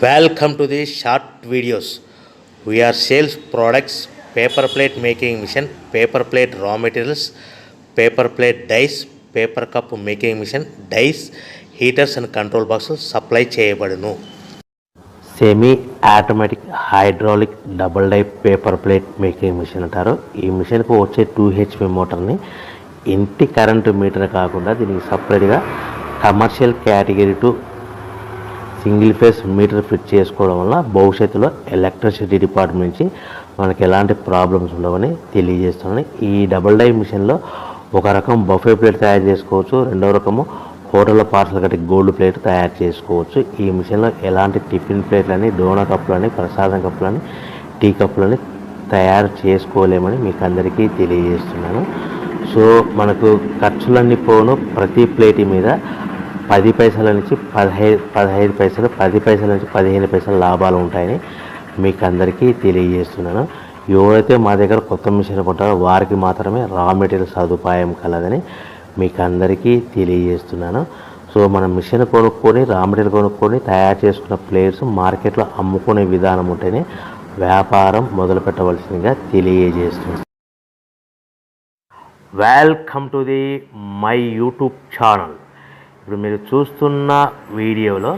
Welcome to the short videos. We are sales products, paper plate making machine, paper plate raw materials, paper plate dies, paper cup making machine, dies, heaters and control boxes supply చేయబడును. Semi automatic hydraulic double die paper plate making machine అంటారు. ఈ మిషన్కు వచ్చే 2HP మోటార్ని ఇంటి current meter కాకుండా దీనికి సపరేట్గా commercial category to single phase metre fit చేసుకోవడం వల్ల భవిష్యత్తులో ఎలక్ట్రిసిటీ డిపార్ట్మెంట్ నుంచి మనకి ఎలాంటి ప్రాబ్లమ్స్ ఉండవని తెలియజేస్తున్నాను. ఈ డబుల్ డై మిషన్లో ఒక రకం బఫే ప్లేట్ తయారు చేసుకోవచ్చు, రెండవ రకము హోటల్లో పార్సల్ కట్టి గోల్డ్ ప్లేట్ తయారు చేసుకోవచ్చు. ఈ మిషన్లో ఎలాంటి టిఫిన్ ప్లేట్లని, డోనా కప్పులని, ప్రసాదం కప్పులని, టీ కప్పులని తయారు చేసుకోలేమని మీకు అందరికీ తెలియజేస్తున్నాను. సో మనకు ఖర్చులన్నీ పోను ప్రతి ప్లేట్ మీద 10 పైసల నుంచి 15 పైసలు, 10 పైసల నుంచి 15 పైసలు లాభాలు ఉంటాయని మీకు అందరికీ తెలియజేస్తున్నాను. ఎవరైతే మా దగ్గర కొత్త మిషన్ కొంటారో వారికి మాత్రమే రా మెటీరియల్ సదుపాయం కలదని మీకు అందరికీ తెలియజేస్తున్నాను. సో మన మిషన్ కొనుక్కొని రా మెటీరియల్ కొనుక్కొని తయారు చేసుకున్న ప్లేట్స్ మార్కెట్లో అమ్ముకునే విధానం ఉంటేనే వ్యాపారం మొదలు పెట్టవలసిందిగా తెలియజేస్తున్నాను. Welcome to the my YouTube channel. ఇప్పుడు మీరు చూస్తున్న వీడియోలో